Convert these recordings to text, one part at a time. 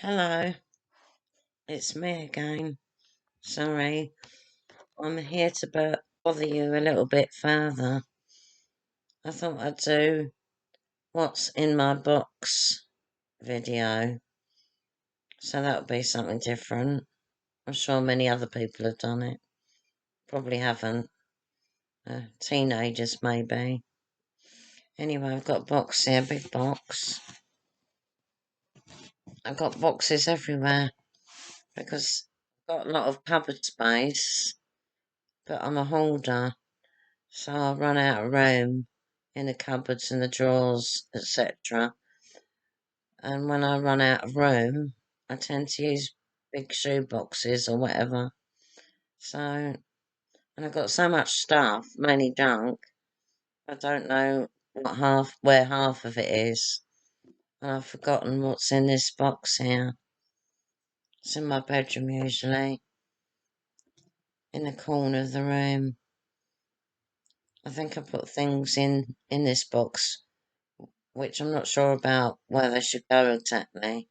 Hello, it's me again. Sorry, I'm here to bother you a little bit further. I thought I'd do what's in my box video, so that would be something different. I'm sure many other people have done it. Probably haven't. Teenagers, maybe. Anyway, I've got a box here, big box. I've got boxes everywhere because I've got a lot of cupboard space, but I'm a hoarder. So I run out of room in the cupboards and the drawers, etc. And when I run out of room, I tend to use big shoe boxes or whatever. So, and I've got so much stuff, mainly junk, I don't know where half of it is. And I've forgotten what's in this box here. It's in my bedroom usually, in the corner of the room. I think I put things in this box which I'm not sure about where they should go exactly.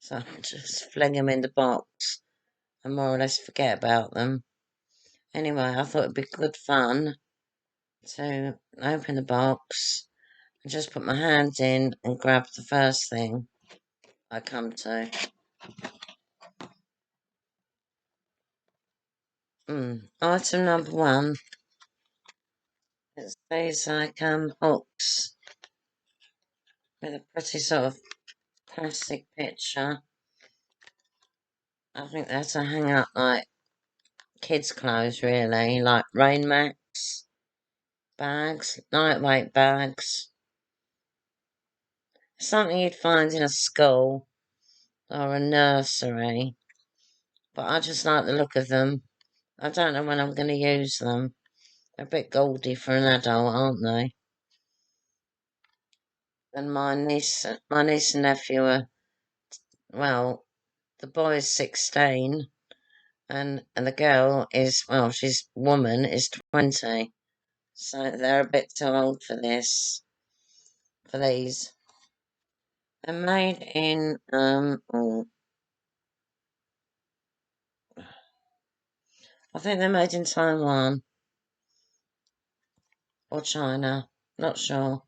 So I'll just fling them in the box and more or less forget about them. Anyway, I thought it'd be good fun to open the box and just put my hand in and grab the first thing I come to. Item number one is these hooks with a pretty sort of plastic picture. I think they're to hang up like kids' clothes, really, like rain mats, bags, lightweight bags. Something you'd find in a school or a nursery, but I just like the look of them. I don't know when I'm going to use them. They're a bit goldy for an adult, aren't they? And my niece and nephew are, well, the boy's 16 and the girl is, well, she's woman, is 20. So they're a bit too old for these. They're made in, I think they're made in Taiwan or China. Not sure.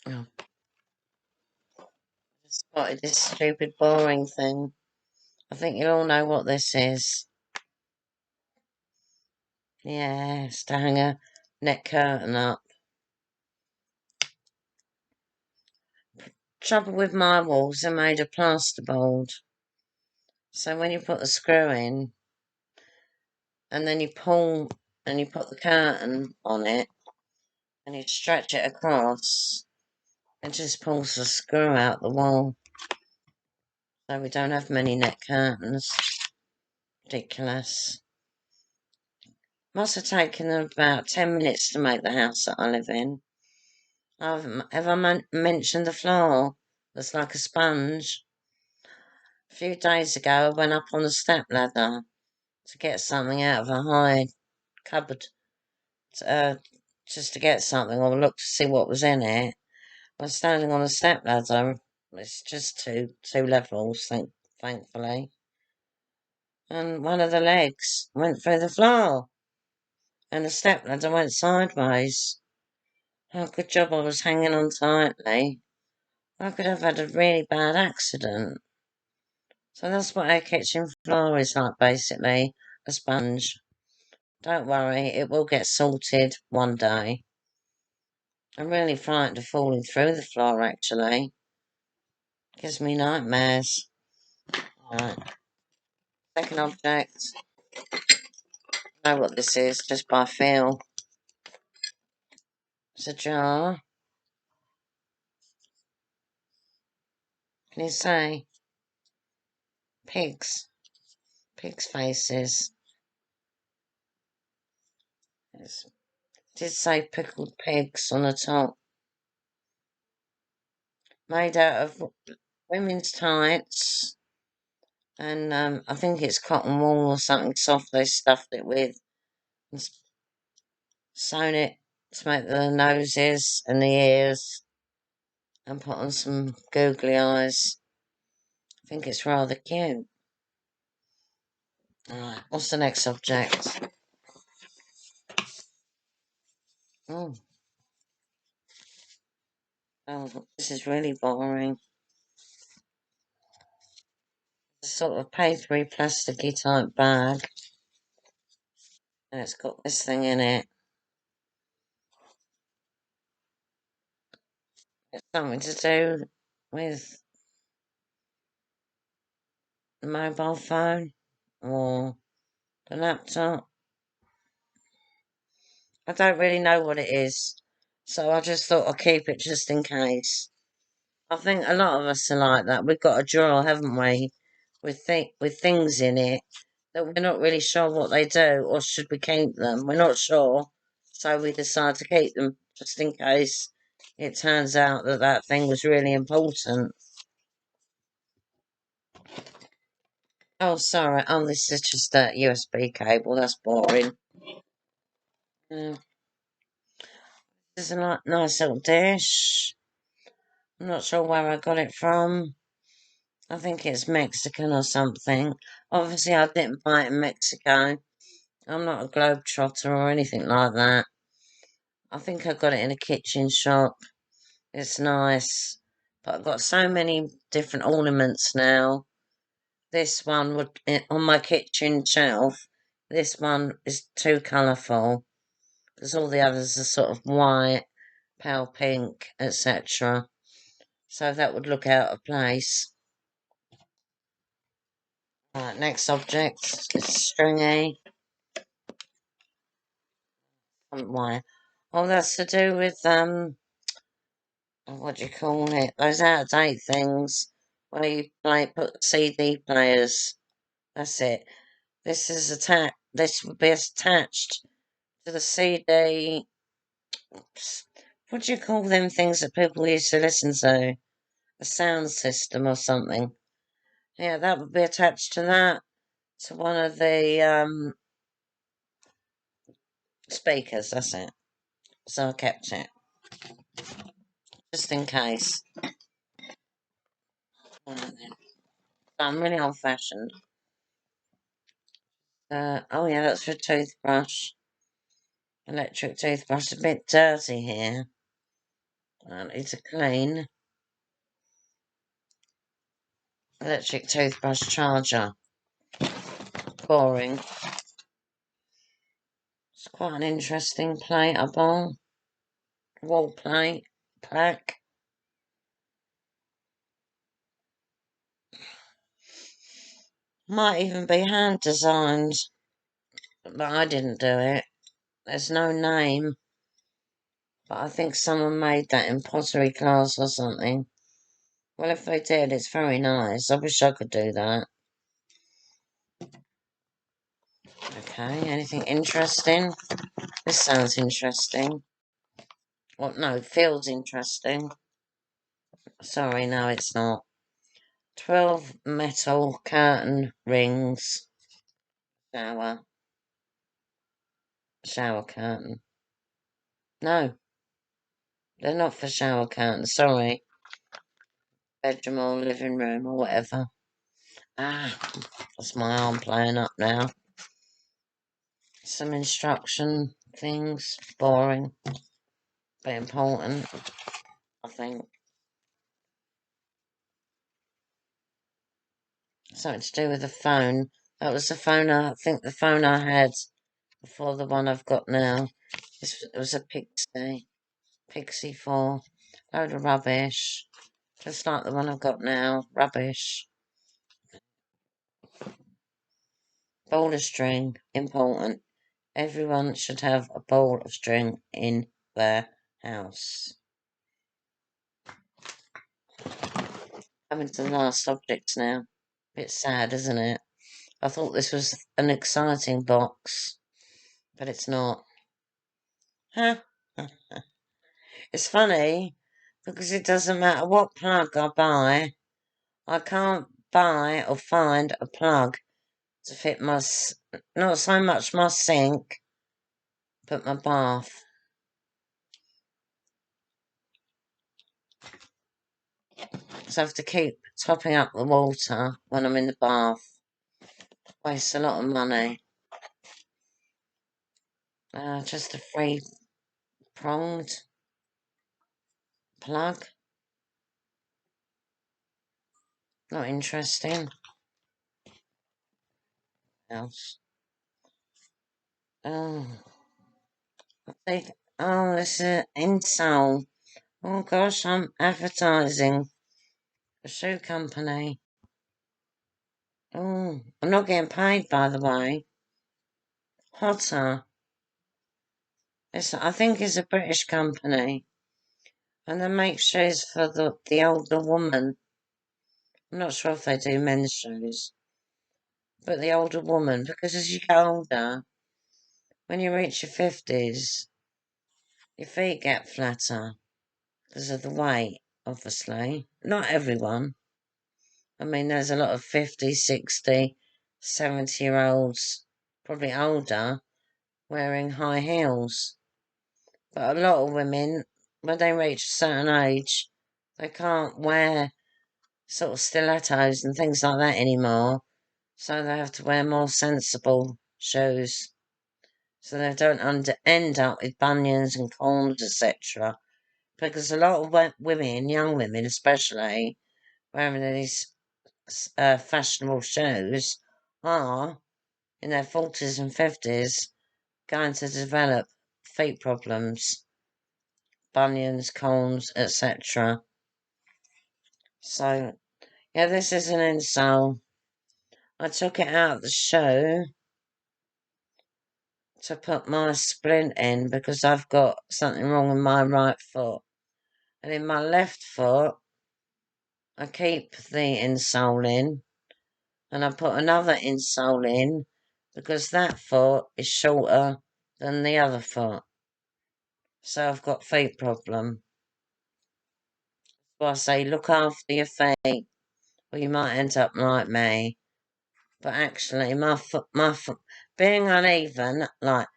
Oh, I spotted this stupid, boring thing. I think you all know what this is. Yeah, it's to hang a neck curtain up. Trouble with my walls, they're made of plasterboard. So when you put the screw in, and then you pull, and you put the curtain on it, and you stretch it across, it just pulls the screw out the wall. So we don't have many neck curtains. Ridiculous. Must have taken them about 10 minutes to make the house that I live in. Have I mentioned the floor? That's like a sponge. A few days ago, I went up on the step ladder to get something out of a high cupboard, uh, just to get something or look to see what was in it. I was standing on a step ladder. It's just two levels, thankfully. And one of the legs went through the floor, and the step ladder went sideways. Oh, good job I was hanging on tightly. I could have had a really bad accident. So that's what our kitchen floor is like, basically, a sponge. Don't worry, it will get sorted one day. I'm really frightened of falling through the floor, actually. Gives me nightmares. Right, second object. I know what this is, just by feel. It's a jar. Can you say? Pigs. Pigs' faces. It did say pickled pigs on the top. Made out of women's tights. And I think it's cotton wool or something soft they stuffed it with. And sewn it to make the noses and the ears. And put on some googly eyes. think it's rather cute. Alright, what's the next object? Oh, this is really boring. It's a sort of papery, plasticky type bag. And it's got this thing in it. It's something to do with the mobile phone or the laptop. I don't really know what it is, so I just thought I'd keep it just in case. I think a lot of us are like that. We've got a drawer, haven't we, with things in it that we're not really sure what they do, or should we keep them? We're not sure, so we decide to keep them just in case it turns out that that thing was really important. Oh, sorry. Oh, this is just a USB cable. That's boring. This is a nice little dish. I'm not sure where I got it from. I think it's Mexican or something. Obviously, I didn't buy it in Mexico. I'm not a globetrotter or anything like that. I think I got it in a kitchen shop. It's nice. But I've got so many different ornaments now. This one would, on my kitchen shelf, this one is too colourful. Because all the others are sort of white, pale pink, etc. So that would look out of place. Right, next object. It's stringy. Why? Oh, that's to do with, what do you call it? Those out-of-date things where you put CD players. That's it. This would be attached to the CD. What do you call them things that people used to listen to? A sound system or something. Yeah, that would be attached to that, to one of the speakers. That's it. So I kept it just in case. I'm really old-fashioned. Oh yeah, that's for a toothbrush. Electric toothbrush. A bit dirty here. It's a clean. Electric toothbrush charger. Boring. It's quite an interesting plate I bought. Wall plate. Plaque. Might even be hand designed. But I didn't do it. There's no name. But I think someone made that in pottery class or something. Well, if they did, it's very nice. I wish I could do that. Okay, anything interesting? This sounds interesting. Well, no, it feels interesting. Sorry, no, it's not. 12 metal curtain rings. Shower curtain. No, they're not for shower curtains, sorry. Bedroom or living room or whatever. Ah, that's my arm playing up now. Some instruction things. Boring. But important, I think. Something to do with the phone. That was the phone I think the phone I had before the one I've got now. It was a Pixie 4. Load of rubbish. Just like the one I've got now. Rubbish. Ball of string. Important. Everyone should have a ball of string in their house. Coming to the last objects now. Bit sad, isn't it? I thought this was an exciting box, but it's not. Huh? It's funny because it doesn't matter what plug I buy, I can't buy or find a plug to fit not so much my sink, but my bath. So I have to keep topping up the water when I'm in the bath. Wastes a lot of money. Just a three-pronged plug. Not interesting. Else. Oh, this is an insole. Oh gosh, I'm advertising a shoe company. Oh, I'm not getting paid, by the way. Hotter. I think it's a British company, and they make shoes for the older woman. I'm not sure if they do men's shoes, but the older woman, because as you get older, when you reach your 50s, your feet get flatter because of the weight, obviously. Not everyone. I mean, there's a lot of 50, 60, 70-year-olds, probably older, wearing high heels. But a lot of women, when they reach a certain age, they can't wear sort of stilettos and things like that anymore. So they have to wear more sensible shoes. So they don't end up with bunions and corns, etc. Because a lot of women, young women especially, wearing these fashionable shoes are, in their 40s and 50s, going to develop feet problems, bunions, corns, etc. So, yeah, this is an insole. I took it out of the shoe to put my splint in because I've got something wrong with my right foot. And in my left foot, I keep the insole in and I put another insole in because that foot is shorter than the other foot. So I've got feet problem. So I say look after your feet or you might end up like me. But actually my foot being uneven, like,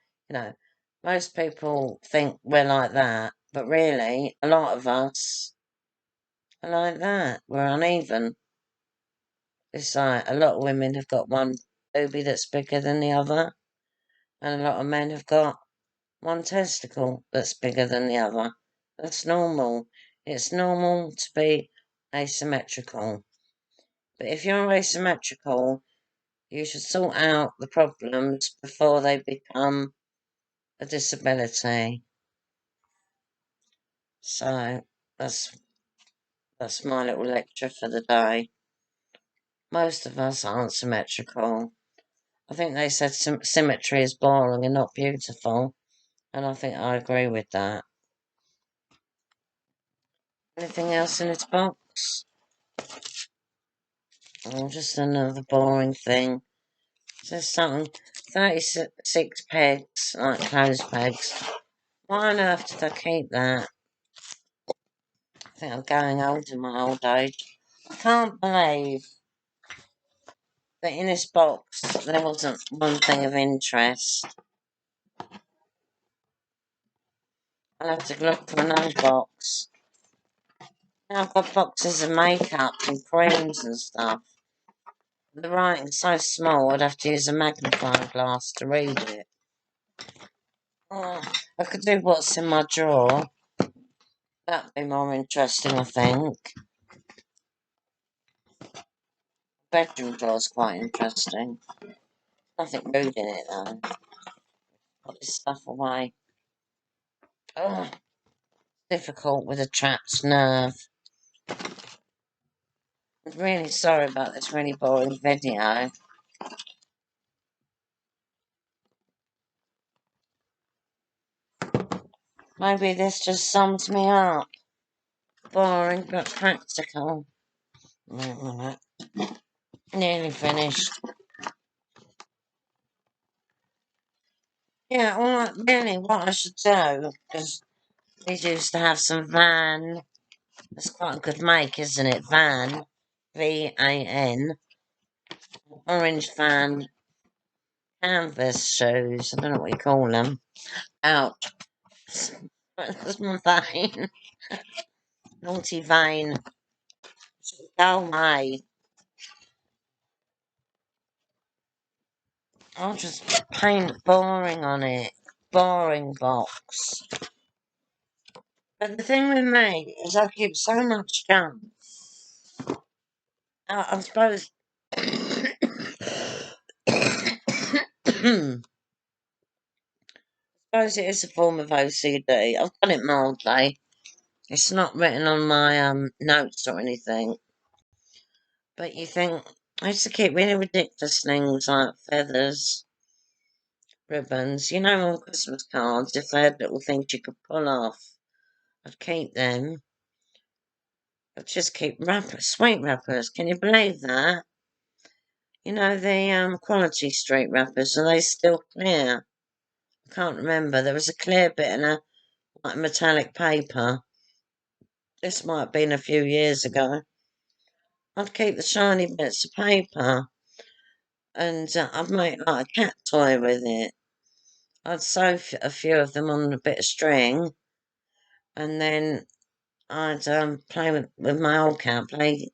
most people think we're like that, but really a lot of us are like that. We're uneven. It's like a lot of women have got one boobie that's bigger than the other, and a lot of men have got one testicle that's bigger than the other. That's normal. It's normal to be asymmetrical. But if you're asymmetrical, you should sort out the problems before they become a disability. So that's my little lecture for the day. Most of us aren't symmetrical. I think they said symmetry is boring and not beautiful, and I think I agree with that. Anything else in its box? Oh, just another boring thing. There's something, 36 pegs, like clothes pegs. Why on earth did I keep that? I think I'm going old in my old age. I can't believe that in this box there wasn't one thing of interest. I'll have to look for another box. Now I've got boxes of makeup and creams and stuff. The writing's so small I'd have to use a magnifying glass to read it. Oh, I could do what's in my drawer. That'd be more interesting, I think. Bedroom drawer's quite interesting. Nothing rude in it, though. Put this stuff away. Oh, difficult with a trapped nerve. I'm really sorry about this really boring video. Maybe this just sums me up. Boring but practical. Wait a minute. Nearly finished. Yeah, well, really, what I should do, because we used to have some Van. It's quite a good make, isn't it? Van. V-A-N. Orange Van. Canvas shoes. I don't know what you call them. Ouch. That's my vein. Naughty vein. Go away. I'll just paint boring on it. Boring box. But the thing with me is I keep so much junk. I suppose. I suppose it is a form of OCD. I've got it mildly. It's not written on my notes or anything. But you think I used to keep really ridiculous things like feathers, ribbons. You know, on Christmas cards, if they had little things you could pull off, I'd keep them. I'd just keep wrappers, sweet wrappers. Can you believe that? You know the Quality Street wrappers. Are they still clear? I can't remember. There was a clear bit and a like metallic paper. This might have been a few years ago. I'd keep the shiny bits of paper, and I'd make like a cat toy with it. I'd sew a few of them on a bit of string, and then I'd play with my old cat, play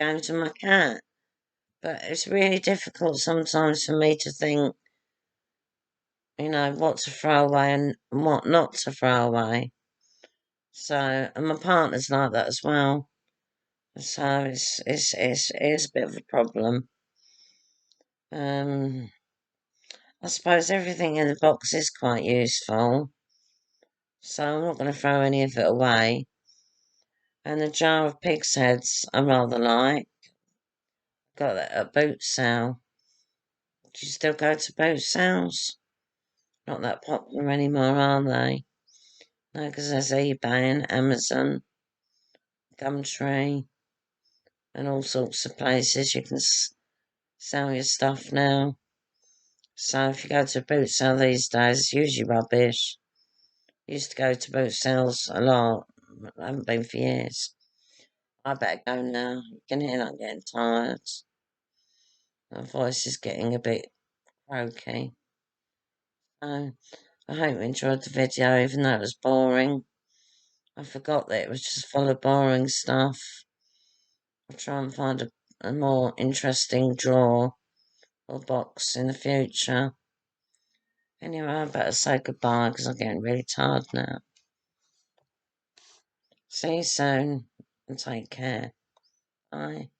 games with my cat. But it's really difficult sometimes for me to think, what to throw away and what not to throw away. So, and my partner's like that as well. So it's a bit of a problem. I suppose everything in the box is quite useful, so I'm not going to throw any of it away. And the jar of pig's heads I rather like. Got that at boot sale. Do you still go to boot sales? Not that popular anymore, are they? No, because there's eBay and Amazon, Gumtree, and all sorts of places you can sell your stuff now. So if you go to a boot sale these days, it's usually rubbish. Used to go to boot sales a lot. I haven't been for years. I better go now. You can hear I'm getting tired. My voice is getting a bit croaky. So I hope you enjoyed the video, even though it was boring. I forgot that it was just full of boring stuff. I'll try and find a more interesting drawer or box in the future. Anyway, I better say goodbye because I'm getting really tired now. See you soon and take care. Bye.